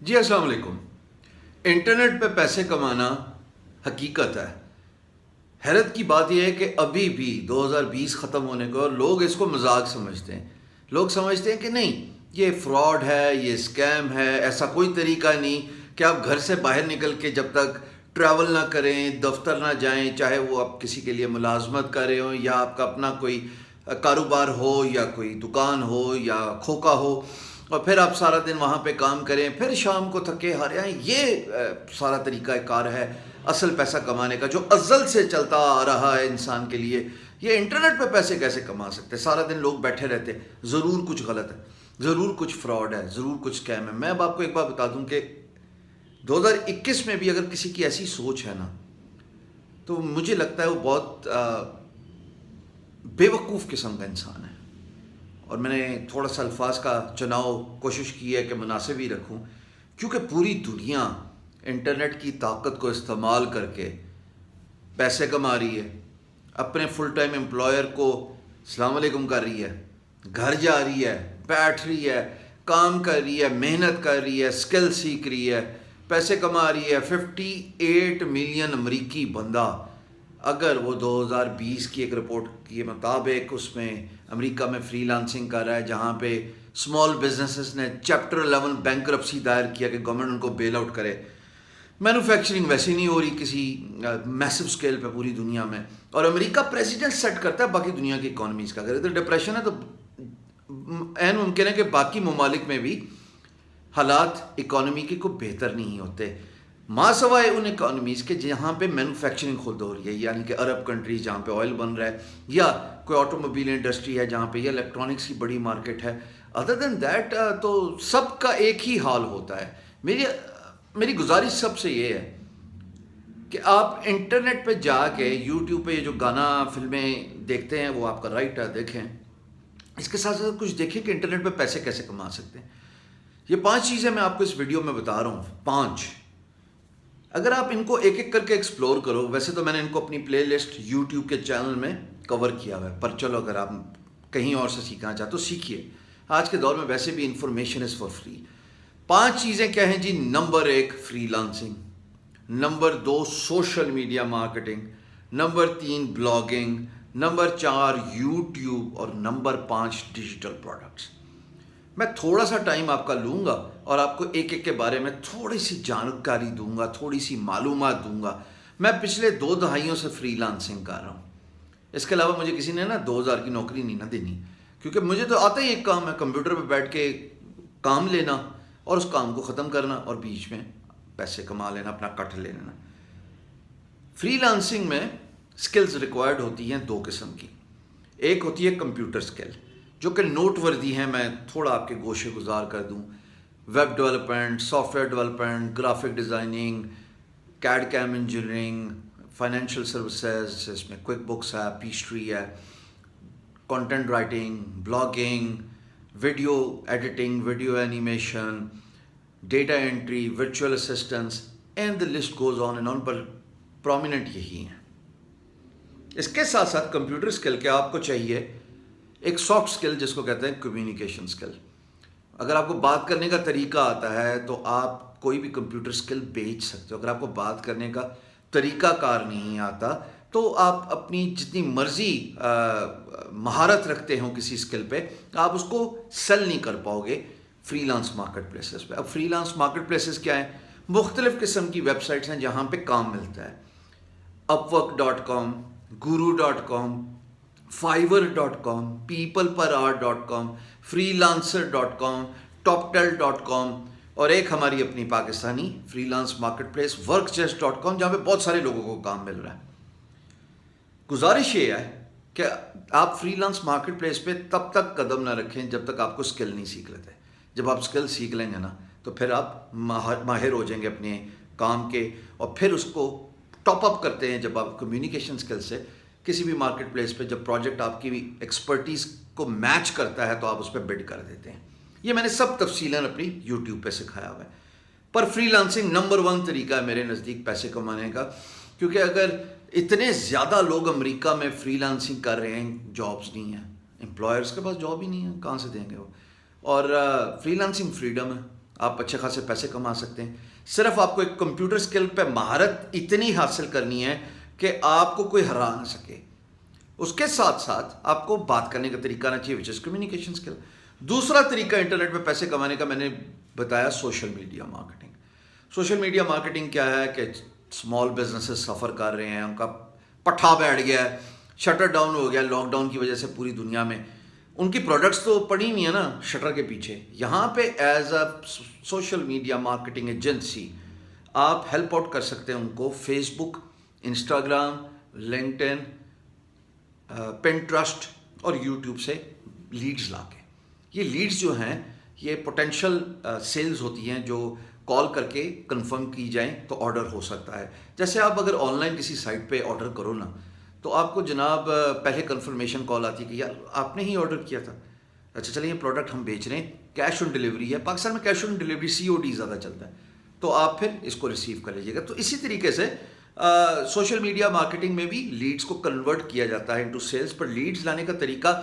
جی السلام علیکم۔ انٹرنیٹ پہ پیسے کمانا حقیقت ہے۔ حیرت کی بات یہ ہے کہ ابھی بھی 2020 ختم ہونے کو اور لوگ اس کو مذاق سمجھتے ہیں۔ لوگ سمجھتے ہیں کہ نہیں یہ فراڈ ہے، یہ اسکیم ہے، ایسا کوئی طریقہ نہیں کہ آپ گھر سے باہر نکل کے جب تک ٹریول نہ کریں، دفتر نہ جائیں، چاہے وہ آپ کسی کے لیے ملازمت کر رہے ہوں یا آپ کا اپنا کوئی کاروبار ہو یا کوئی دکان ہو یا کھوکا ہو، اور پھر آپ سارا دن وہاں پہ کام کریں، پھر شام کو تھکے ہارے آئیں۔ یہ سارا طریقہ کار ہے اصل پیسہ کمانے کا، جو ازل سے چلتا آ رہا ہے انسان کے لیے۔ یہ انٹرنیٹ پہ پیسے کیسے کما سکتے؟ سارا دن لوگ بیٹھے رہتے، ضرور کچھ غلط ہے، ضرور کچھ فراڈ ہے، ضرور کچھ اسکیم ہے۔ میں اب آپ کو ایک بات بتا دوں کہ 2021 میں بھی اگر کسی کی ایسی سوچ ہے نا، تو مجھے لگتا ہے وہ بہت بے وقوف قسم کا انسان ہے۔ اور میں نے تھوڑا سا الفاظ کا چناؤ کوشش کی ہے کہ مناسب ہی رکھوں، کیونکہ پوری دنیا انٹرنیٹ کی طاقت کو استعمال کر کے پیسے کما رہی ہے، اپنے فل ٹائم امپلائر کو السلام علیکم کر رہی ہے، گھر جا رہی ہے، بیٹھ رہی ہے، کام کر رہی ہے، محنت کر رہی ہے، اسکل سیکھ رہی ہے، پیسے کما رہی ہے۔ 58 ملین امریکی بندہ، اگر وہ 2020 کی ایک رپورٹ کے مطابق اس میں امریکہ میں فری لانسنگ کر رہا ہے، جہاں پہ اسمال بزنسز نے چیپٹر 11 بینکرپسی دائر کیا کہ گورنمنٹ ان کو بیل آؤٹ کرے۔ مینوفیکچرنگ ویسے نہیں ہو رہی کسی میسو اسکیل پہ پوری دنیا میں، اور امریکہ پریزیڈنٹ سیٹ کرتا ہے باقی دنیا کی اکانومیز کا۔ اگر ادھر ڈپریشن ہے تو عین ممکن ہے کہ باقی ممالک میں بھی حالات اکانومی کے کو بہتر نہیں ہوتے، ماں سوائے ان اکانومیز کے جہاں پہ مینوفیکچرنگ خود ہو رہی ہے، یعنی کہ عرب کنٹریز جہاں پہ آئل بن رہا ہے، یا کوئی آٹو موبائل انڈسٹری ہے جہاں پہ یہ الیکٹرانکس کی بڑی مارکیٹ ہے۔ ادر دین دیٹ تو سب کا ایک ہی حال ہوتا ہے۔ میری گزارش سب سے یہ ہے کہ آپ انٹرنیٹ پہ جا کے یوٹیوب پہ یہ جو گانا فلمیں دیکھتے ہیں وہ آپ کا رائٹ ہے، دیکھیں، اس کے ساتھ ساتھ کچھ دیکھیں کہ انٹرنیٹ پہ پیسے کیسے کما سکتے ہیں۔ یہ 5 چیزیں میں آپ کو اس ویڈیو میں بتا رہا ہوں، 5۔ اگر آپ ان کو ایک ایک کر کے ایکسپلور کرو، ویسے تو میں نے ان کو اپنی پلے لسٹ یوٹیوب کے چینل میں کور کیا ہوا ہے، پر چلو اگر آپ کہیں اور سے سیکھنا چاہتے تو سیکھیے۔ آج کے دور میں ویسے بھی انفارمیشن از فار فری۔ 5 چیزیں کیا ہیں جی؟ Number 1 freelancing, number 2 social media marketing, number 3 blogging, number 4 YouTube, اور نمبر 5 ڈیجیٹل پروڈکٹس۔ میں تھوڑا سا ٹائم آپ کا لوں گا اور آپ کو ایک ایک کے بارے میں تھوڑی سی جانکاری دوں گا، تھوڑی سی معلومات دوں گا۔ میں پچھلے 2 دہائیوں سے فری لانسنگ کر رہا ہوں، اس کے علاوہ مجھے کسی نے 2000 کی نوکری نہیں نہ دینی، کیونکہ مجھے تو آتا ہی ایک کام ہے، کمپیوٹر پہ بیٹھ کے کام لینا اور اس کام کو ختم کرنا اور بیچ میں پیسے کما لینا، اپنا کٹ لے لینا۔ فری لانسنگ میں سکلز ریکوائرڈ ہوتی ہیں 2 قسم کی۔ ایک ہوتی ہے کمپیوٹر سکل، جو کہ نوٹ وردی ہیں، میں تھوڑا آپ کے گوشے گزار کر دوں۔ Web development, software development, graphic designing, CAD CAM engineering, financial services, اس میں کوئک بکس ہے، پیسٹری ہے، content writing, blogging, video editing, video animation, data entry, virtual assistance, and the list goes on and on, پر prominent یہی ہیں۔ اس کے ساتھ ساتھ کمپیوٹر اسکل کے آپ کو چاہیے ایک سافٹ اسکل جس کو کہتے ہیں کمیونیکیشن اسکل۔ اگر آپ کو بات کرنے کا طریقہ آتا ہے تو آپ کوئی بھی کمپیوٹر اسکل بیچ سکتے ہو۔ اگر آپ کو بات کرنے کا طریقہ کار نہیں آتا تو آپ اپنی جتنی مرضی مہارت رکھتے ہوں کسی اسکل پہ، آپ اس کو سیل نہیں کر پاؤ گے فری لانس مارکیٹ پلیسز پہ۔ اب فری لانس مارکیٹ پلیسز کیا ہیں؟ مختلف قسم کی ویب سائٹس ہیں جہاں پہ کام ملتا ہے۔ upwork.com، guru.com، fiverr.com، peopleperhour.com، freelancer.com، toptel.com، اور ایک ہماری اپنی Pakistani free lance market place workchest.com، جہاں پہ بہت سارے لوگوں کو کام مل رہا ہے۔ گزارش یہ ہے کہ آپ فری لانس مارکیٹ پلیس پہ تب تک قدم نہ رکھیں جب تک آپ کو اسکل نہیں سیکھ لیتے۔ جب آپ اسکل سیکھ لیں گے نا تو پھر آپ ماہر ہو جائیں گے اپنے کام کے، اور پھر اس کو ٹاپ اپ کرتے ہیں جب آپ کمیونیکیشن اسکل سے کسی بھی مارکیٹ پلیس پہ جب پروجیکٹ آپ کی ایکسپرٹیز کو میچ کرتا ہے تو آپ اس پہ بڈ کر دیتے ہیں۔ یہ میں نے سب تفصیلاً اپنی یوٹیوب پہ سکھایا ہوا ہے۔ پر فری لانسنگ نمبر 1 طریقہ ہے میرے نزدیک پیسے کمانے کا، کیونکہ اگر اتنے زیادہ لوگ امریکہ میں فری لانسنگ کر رہے ہیں، جابس نہیں ہیں، امپلائرس کے پاس جاب ہی نہیں ہے، کہاں سے دیں گے وہ؟ اور فری لانسنگ فریڈم ہے، آپ اچھے خاصے پیسے کما سکتے ہیں. صرف آپ کو ایک کمپیوٹر اسکل پہ مہارت اتنی حاصل کرنی ہے کہ آپ کو کوئی ہرا نہ سکے. اس کے ساتھ ساتھ آپ کو بات کرنے کا طریقہ آنا چاہیے, وچ از کمیونیکیشن اسکل. دوسرا طریقہ انٹرنیٹ پہ پیسے کمانے کا میں نے بتایا social media marketing. Social media marketing کیا ہے کہ اسمال بزنسز سفر کر رہے ہیں, ان کا پٹھا بیٹھ گیا ہے, شٹر ڈاؤن ہو گیا لاک ڈاؤن کی وجہ سے پوری دنیا میں, ان کی پروڈکٹس تو پڑی ہوئی ہیں نا شٹر کے پیچھے. یہاں پہ as a social media marketing agency آپ ہیلپ آؤٹ کر سکتے ہیں ان کو فیس بک, انسٹاگرام, لنکڈ ان, پنٹرسٹ اور یوٹیوب سے لیڈز لا کے. یہ لیڈز جو ہیں یہ پوٹینشیل سیلز ہوتی ہیں جو کال کر کے کنفرم کی جائیں تو آرڈر ہو سکتا ہے. جیسے آپ اگر آن لائن کسی سائٹ پہ آرڈر کرو نا تو آپ کو جناب پہلے کنفرمیشن کال آتی ہے کہ یار آپ نے ہی آرڈر کیا تھا, اچھا چلیں یہ پروڈکٹ ہم بیچ رہے ہیں, کیش آن ڈلیوری ہے. پاکستان میں کیش آن ڈلیوری COD زیادہ چلتا ہے, تو آپ پھر اس کو ریسیو کر لیجیے گا. تو اسی طریقے سے سوشل میڈیا مارکیٹنگ میں بھی لیڈز کو کنورٹ کیا جاتا ہے انٹو سیلز. پر لیڈز لانے کا طریقہ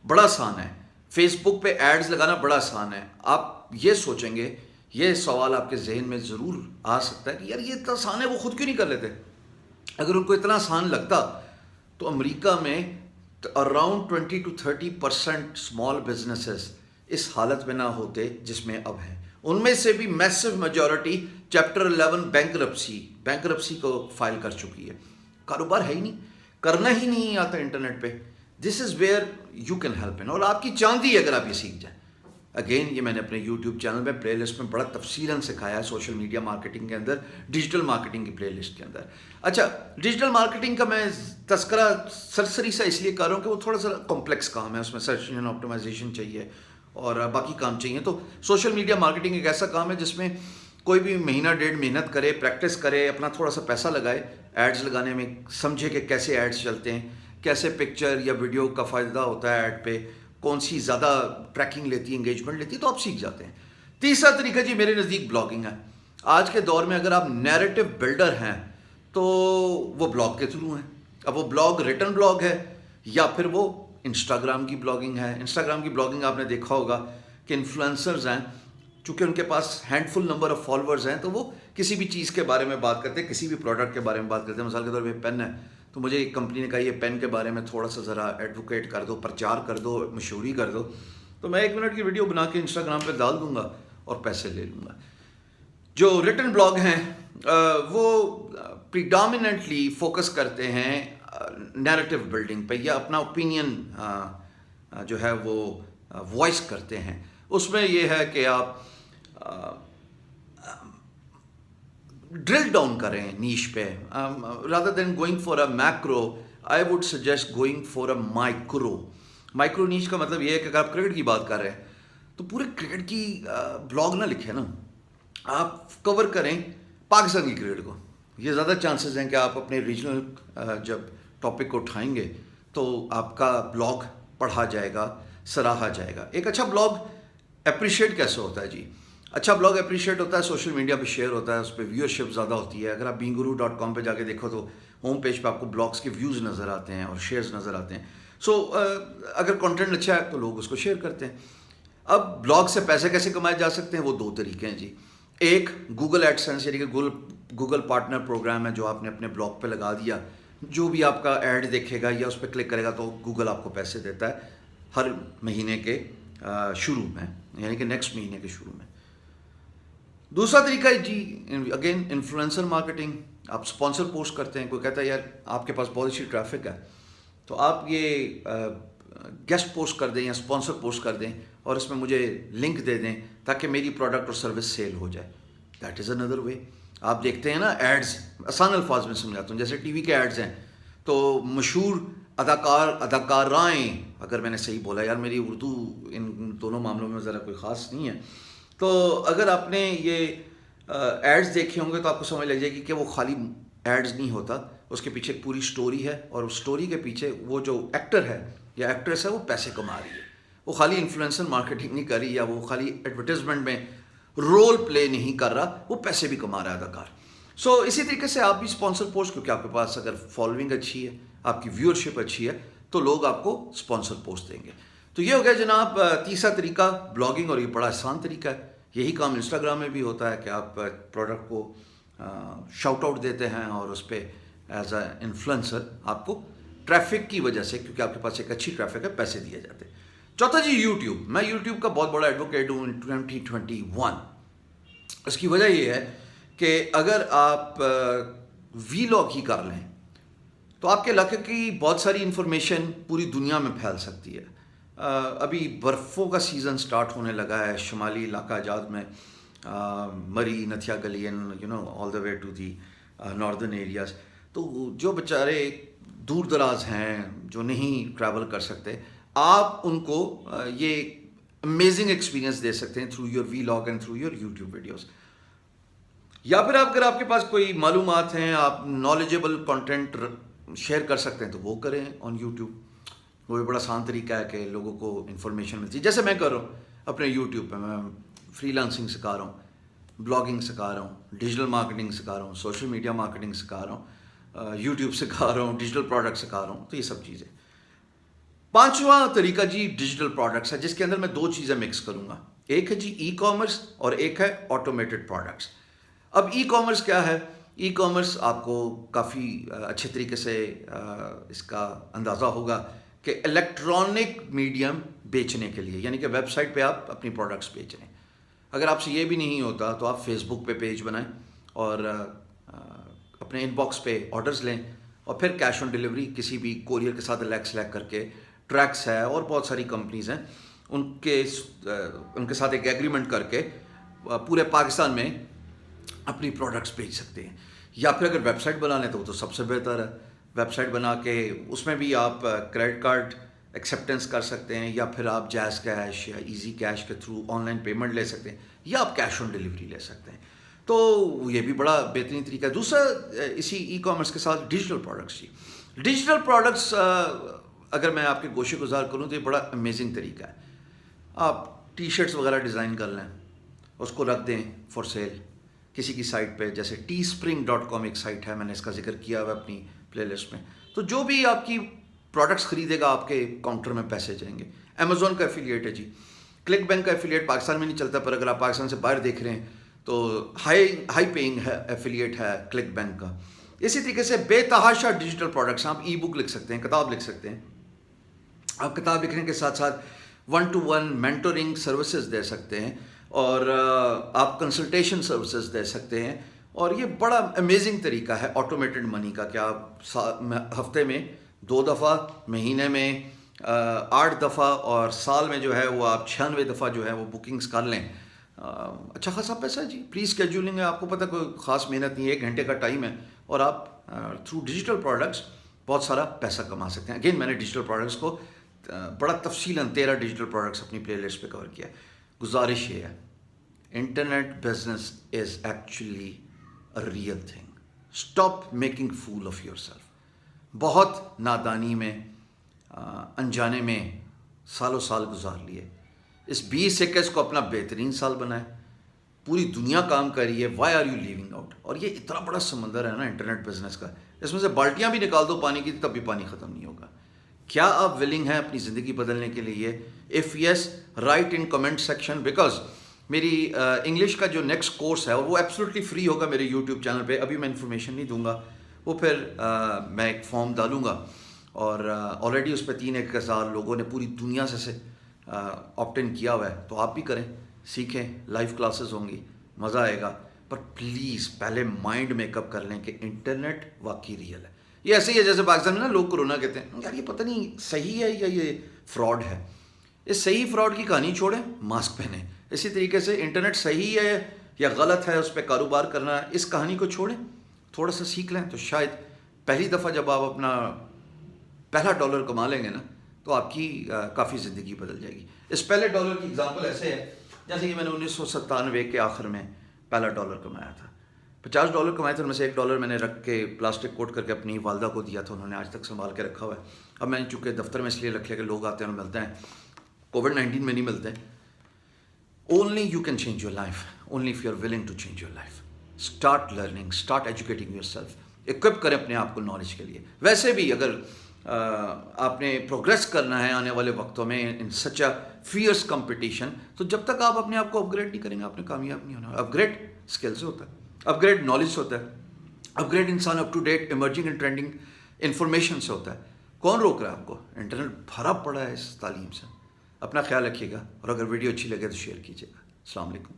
بڑا آسان ہے. فیس بک پہ ایڈز لگانا بڑا آسان ہے. آپ یہ سوچیں گے, یہ سوال آپ کے ذہن میں ضرور آ سکتا ہے کہ یار یہ اتنا آسان ہے, وہ خود کیوں نہیں کر لیتے؟ اگر ان کو اتنا آسان لگتا تو امریکہ میں اراؤنڈ 20 to 30% اسمال بزنسز اس حالت میں نہ ہوتے جس میں اب ہیں. ان میں سے بھی میسو میجورٹی چیپٹر 11 بینکرپسی کو فائل کر چکی ہے. کاروبار ہے ہی نہیں, کرنا ہی نہیں آتا انٹرنیٹ پہ. This is where you can help in, اور آپ کی چاندی ہے اگر آپ یہ سیکھ جائیں. اگین یہ میں نے اپنے یوٹیوب چینل میں پلے لسٹ میں بڑا تفصیلاً سکھایا ہے سوشل میڈیا مارکیٹنگ کے اندر, ڈیجیٹل مارکیٹنگ کی پلے لسٹ کے اندر. اچھا, ڈیجیٹل مارکیٹنگ کا میں تذکرہ سرسری سا اس لیے کر رہا ہوں کہ وہ تھوڑا سا کمپلیکس کام ہے, اس میں سرچ انجن آپٹیمائزیشن چاہیے اور باقی کام چاہیے. تو سوشل میڈیا مارکیٹنگ ایک ایسا کام ہے جس میں کوئی بھی مہینہ ڈیڑھ محنت کرے, پریکٹس کرے, اپنا تھوڑا سا پیسہ لگائے ایڈز لگانے میں, سمجھے کہ کیسے ایڈز چلتے ہیں, کیسے پکچر یا ویڈیو کا فائدہ ہوتا ہے ایڈ پہ, کون سی زیادہ ٹریکنگ لیتی ہے, انگیجمنٹ لیتی ہے, تو آپ سیکھ جاتے ہیں. تیسرا طریقہ جی میرے نزدیک بلاگنگ ہے. آج کے دور میں اگر آپ نیریٹو بلڈر ہیں تو وہ بلاگ کے تھرو ہیں. اب وہ بلاگ ریٹن بلاگ ہے یا پھر وہ انسٹاگرام کی بلاگنگ ہے. انسٹاگرام کی بلاگنگ آپ نے دیکھا ہوگا کہ انفلوئنسرز ہیں, چونکہ ان کے پاس handful number of followers ہیں, تو وہ کسی بھی چیز کے بارے میں بات کرتے ہیں, کسی بھی پروڈکٹ کے بارے میں بات کرتے ہیں. مثال کے طور پہ پین ہے تو مجھے ایک کمپنی نے کہا یہ پین کے بارے میں تھوڑا سا ذرا ایڈوکیٹ کر دو, پرچار کر دو, مشہوری کر دو, تو میں 1 منٹ کی ویڈیو بنا کے انسٹاگرام پہ ڈال دوں گا اور پیسے لے لوں گا. جو ریٹن بلاگ ہیں وہ پریڈامیننٹلی فوکس کرتے ہیں نیریٹو بلڈنگ پہ, یا اپنا اوپینین جو ہے وہ وائس کرتے ہیں. اس میں یہ ہے کہ آپ ڈرل ڈاؤن کریں نیش پہ, rather than going for a macro I would suggest going for a micro niche. کا مطلب یہ ہے کہ اگر آپ کرکٹ کی بات کر رہے ہیں تو پورے کرکٹ کی بلاگ نہ لکھیں نا, آپ کور کریں پاکستان کی کرکٹ کو. یہ زیادہ چانسز ہیں کہ آپ اپنے ریجنل جب ٹاپک کو اٹھائیں گے تو آپ کا بلاگ پڑھا جائے گا, سراہا جائے گا. ایک اچھا بلاگ اپریشیٹ کیسے ہوتا ہے جی؟ اچھا بلاگ اپریشیٹ ہوتا ہے سوشل میڈیا پہ شیئر ہوتا ہے, اس پہ ویورشپ زیادہ ہوتی ہے. اگر آپ beinguru.com پہ جا کے دیکھو تو ہوم پیج پہ آپ کو بلاگس کے ویوز نظر آتے ہیں اور شیئرز نظر آتے ہیں. سو اگر کنٹینٹ اچھا ہے تو لوگ اس کو شیئر کرتے ہیں. اب بلاگ سے پیسے کیسے کمائے جا سکتے ہیں, وہ 2 طریقے ہیں جی. ایک گوگل ایڈسنس, یعنی کہ گوگل پارٹنر پروگرام ہے جو آپ نے اپنے بلاگ پہ لگا دیا. جو بھی آپ کا ایڈ دیکھے گا یا اس پہ کلک کرے گا تو گوگل آپ کو پیسے دیتا ہے ہر مہینے کے شروع میں, یعنی کہ نیکسٹ مہینے کے شروع میں. دوسرا طریقہ ہے جی اگین انفلوئنسر مارکیٹنگ. آپ اسپانسر پوسٹ کرتے ہیں, کوئی کہتا ہے یار آپ کے پاس بہت اچھی ٹریفک ہے تو آپ یہ گیسٹ پوسٹ کر دیں یا اسپانسر پوسٹ کر دیں اور اس میں مجھے لنک دے دیں تاکہ میری پروڈکٹ اور سروس سیل ہو جائے. دیٹ از اندر وے. آپ دیکھتے ہیں نا ایڈز, آسان الفاظ میں سمجھاتا ہوں, جیسے ٹی وی کے ایڈز ہیں تو مشہور اداکارائیں, اگر میں نے صحیح بولا, یار میری اردو ان دونوں معاملوں میں ذرا کوئی خاص نہیں ہے, تو اگر آپ نے یہ ایڈز دیکھے ہوں گے تو آپ کو سمجھ لگ جائے گی کہ وہ خالی ایڈز نہیں ہوتا, اس کے پیچھے ایک پوری سٹوری ہے, اور اس سٹوری کے پیچھے وہ جو ایکٹر ہے یا ایکٹریس ہے وہ پیسے کما رہی ہے. وہ خالی انفلوئنسر مارکیٹنگ نہیں کر رہی, یا وہ خالی ایڈورٹیزمنٹ میں رول پلے نہیں کر رہا, وہ پیسے بھی کما رہا ہے اداکار. سو اسی طریقے سے آپ بھی اسپانسر پوسٹ, کیونکہ آپ کے پاس اگر فالوئنگ اچھی ہے, آپ کی ویورشپ اچھی ہے, تو لوگ آپ کو اسپانسر پوسٹ دیں گے. تو یہ ہو گیا جناب تیسرا طریقہ بلاگنگ, اور یہ بڑا آسان طریقہ ہے. یہی کام انسٹاگرام میں بھی ہوتا ہے کہ آپ پروڈکٹ کو شاؤٹ آؤٹ دیتے ہیں اور اس پہ ایز اے انفلوئنسر آپ کو ٹریفک کی وجہ سے، کیونکہ آپ کے پاس ایک اچھی ٹریفک ہے، پیسے دیے جاتے ہیں۔ چوتھا جی یوٹیوب، میں یوٹیوب کا بہت بڑا ایڈوکیٹ ہوں 2021۔ اس کی وجہ یہ ہے کہ اگر آپ وی لاگ ہی کر لیں تو آپ کے علاقے کی بہت ساری انفارمیشن پوری دنیا میں پھیل سکتی ہے۔ ابھی برفوں کا سیزن سٹارٹ ہونے لگا ہے شمالی علاقہ جات میں، Murree, Nathia Gali and all the way to the northern areas. تو جو بیچارے دور دراز ہیں، جو نہیں ٹریول کر سکتے، آپ ان کو یہ امیزنگ ایکسپیرینس دے سکتے ہیں through your vlog and through your YouTube videos. یا پھر اگر آپ کے پاس کوئی معلومات ہیں، آپ نالجیبل کانٹینٹ شیئر کر سکتے ہیں تو وہ کریں آن یوٹیوب۔ وہ بھی بڑا آسان طریقہ ہے کہ لوگوں کو انفارمیشن ملتی ہے، جیسے میں کر رہا ہوں اپنے یوٹیوب پہ۔ میں فری لانسنگ سکھا رہا ہوں، بلاگنگ سکھا رہا ہوں، ڈیجیٹل مارکیٹنگ سکھا رہا ہوں، سوشل میڈیا مارکیٹنگ سکھا رہا ہوں، یوٹیوب سکھا رہا ہوں، ڈیجیٹل پروڈکٹ سکھا رہا ہوں، تو یہ سب چیزیں۔ پانچواں طریقہ جی ڈیجیٹل پروڈکٹس ہے، جس کے اندر میں دو چیزیں مکس کروں گا، ایک ہے جی ای کامرس اور ایک ہے آٹومیٹڈ پروڈکٹس۔ اب ای کامرس کیا ہے؟ ای کامرس آپ کو کافی اچھے طریقے سے اس کا اندازہ ہوگا کہ الیکٹرانک میڈیم بیچنے کے لیے، یعنی کہ ویب سائٹ پہ آپ اپنی پروڈکٹس بیچ رہے ہیں۔ اگر آپ سے یہ بھی نہیں ہوتا تو آپ فیس بک پہ پیج بنائیں اور اپنے ان باکس پہ آرڈرز لیں، اور پھر کیش آن ڈلیوری کسی بھی کوریئر کے ساتھ سلیکٹ کر کے، ٹریکس ہے اور بہت ساری کمپنیز ہیں، ان کے ساتھ ایک ایگریمنٹ کر کے پورے پاکستان میں اپنی پروڈکٹس بیچ سکتے ہیں۔ یا پھر اگر ویب سائٹ بنا لیں تو وہ تو سب سے بہتر ہے، ویب سائٹ بنا کے اس میں بھی آپ کریڈٹ کارڈ ایکسیپٹنس کر سکتے ہیں، یا پھر آپ جیز کیش یا ایزی کیش کے تھرو آن لائن پیمنٹ لے سکتے ہیں، یا آپ کیش آن ڈلیوری لے سکتے ہیں۔ تو یہ بھی بڑا بہترین طریقہ ہے۔ دوسرا اسی ای کامرس کے ساتھ ڈیجیٹل پروڈکٹس جی، ڈیجیٹل پروڈکٹس اگر میں آپ کے گوشے گزار کروں تو یہ بڑا امیزنگ طریقہ ہے۔ آپ ٹی شرٹس وغیرہ ڈیزائن کر لیں، اس کو رکھ دیں فار سیل کسی کی سائٹ پہ، جیسے teespring.com ایک سائٹ ہے، میں نے اس کا ذکر کیا ہوا اپنی پلے لسٹ میں۔ تو جو بھی آپ کی پروڈکٹس خریدے گا آپ کے کاؤنٹر میں پیسے جائیں گے۔ امیزون کا ایفیلیٹ ہے جی، کلک بینک کا ایفیلیٹ پاکستان میں نہیں چلتا، پر اگر آپ پاکستان سے باہر دیکھ رہے ہیں تو ہائی پینگ ہے ایفیلیٹ ہے کلک بینک کا۔ اسی طریقے سے بے تحاشا ڈیجیٹل پروڈکٹس، آپ ای بک لکھ سکتے ہیں، کتاب لکھ سکتے ہیں، آپ کتاب لکھنے کے ساتھ ساتھ 1-to-1 مینٹورنگ سروسز دے سکتے ہیں، اور آپ کنسلٹیشن سروسز دے سکتے ہیں۔ اور یہ بڑا امیزنگ طریقہ ہے آٹومیٹڈ منی کا، کہ آپ ہفتے میں 2 دفعہ، مہینے میں 8 دفعہ، اور سال میں جو ہے وہ آپ 96 دفعہ جو ہے وہ بکنگز کر لیں۔ اچھا خاصا پیسہ جی، پری اسکیجولنگ ہے، آپ کو پتہ کوئی خاص محنت نہیں ہے، 1 گھنٹے کا ٹائم ہے، اور آپ تھرو ڈیجیٹل پروڈکٹس بہت سارا پیسہ کما سکتے ہیں۔ اگین میں نے ڈیجیٹل پروڈکٹس کو بڑا تفصیلاً 13 ڈیجیٹل پروڈکٹس اپنی پلے لسٹ پہ کور کیا۔ گزارش یہ ہے، internet business is actually a real thing, stop making fool of yourself. بہت نادانی میں، انجانے میں سالوں سال گزار لیے، اس 2021 کو اپنا بہترین سال بنائیں۔ پوری دنیا کام کر رہی ہے، why are you leaving out? اور یہ اتنا بڑا سمندر ہے نا انٹرنیٹ بزنس کا، اس میں سے بالٹیاں بھی نکال دو پانی کی تب بھی پانی ختم نہیں ہوگا۔ کیا آپ ولنگ ہیں اپنی زندگی بدلنے کے لیے؟ If yes, right in comment section, because میری انگلش کا جو نیکسٹ کورس ہے، اور وہ ایبسلیوٹلی فری ہوگا میرے یوٹیوب چینل پہ، ابھی میں انفارمیشن نہیں دوں گا، وہ پھر میں ایک فارم ڈالوں گا، اور آلریڈی اس پہ 3,000 لوگوں نے پوری دنیا سے آپٹ ان کیا ہوا ہے۔ تو آپ بھی کریں، سیکھیں، لائیو کلاسز ہوں گی، مزہ آئے گا۔ پر پلیز پہلے مائنڈ میک اپ کر لیں کہ انٹرنیٹ واقعی ریئل ہے۔ یہ ایسے ہی ہے جیسے پاکستان میں نا لوگ کورونا کہتے ہیں، یار یہ پتہ نہیں صحیح ہے یا یہ فراڈ ہے۔ اس صحیح فراڈ کی کہانی چھوڑیں، ماسک پہنیں۔ اسی طریقے سے انٹرنیٹ صحیح ہے یا غلط ہے، اس پہ کاروبار کرنا ہے، اس کہانی کو چھوڑیں، تھوڑا سا سیکھ لیں، تو شاید پہلی دفعہ جب آپ اپنا پہلا ڈالر کما لیں گے نا تو آپ کی کافی زندگی بدل جائے گی۔ اس پہلے ڈالر کی اگزامپل ایسے ہے جیسے کہ میں نے 1997 کے آخر میں پہلا ڈالر کمایا تھا۔ $50 کمائے تھے، ان میں سے $1 میں نے رکھ کے پلاسٹک کوٹ کر کے اپنی والدہ کو دیا تھا، انہوں نے آج تک سنبھال کے رکھا ہوا ہے۔ اب میں نے چونکہ دفتر میں اس لیے رکھ لیا کہ لوگ آتے ہیں اور ملتے ہیں، کووڈ-19 میں نہیں ملتے۔ Only you can change your life, only if you are willing to change your life. Start learning, start educating yourself. equip کریں اپنے آپ کو نالج کے لیے۔ ویسے بھی اگر آپ نے پروگریس کرنا ہے آنے والے وقتوں میں ان سچ اے فیئرس کمپٹیشن. تو جب تک آپ اپنے آپ کو اپ گریڈ نہیں کریں گے آپ نے کامیاب نہیں ہونا. اپ گریڈ اسکل سے ہوتا ہے, اپ گریڈ نالج سے ہوتا ہے, اپ گریڈ انسان up to date emerging and trending information سے ہوتا ہے. کون روک رہا ہے آپ کو؟ انٹرنیٹ بھرا پڑا ہے اس تعلیم سے. اپنا خیال رکھیے گا, اور اگر ویڈیو اچھی لگے تو شیئر کیجیے گا. السلام علیکم.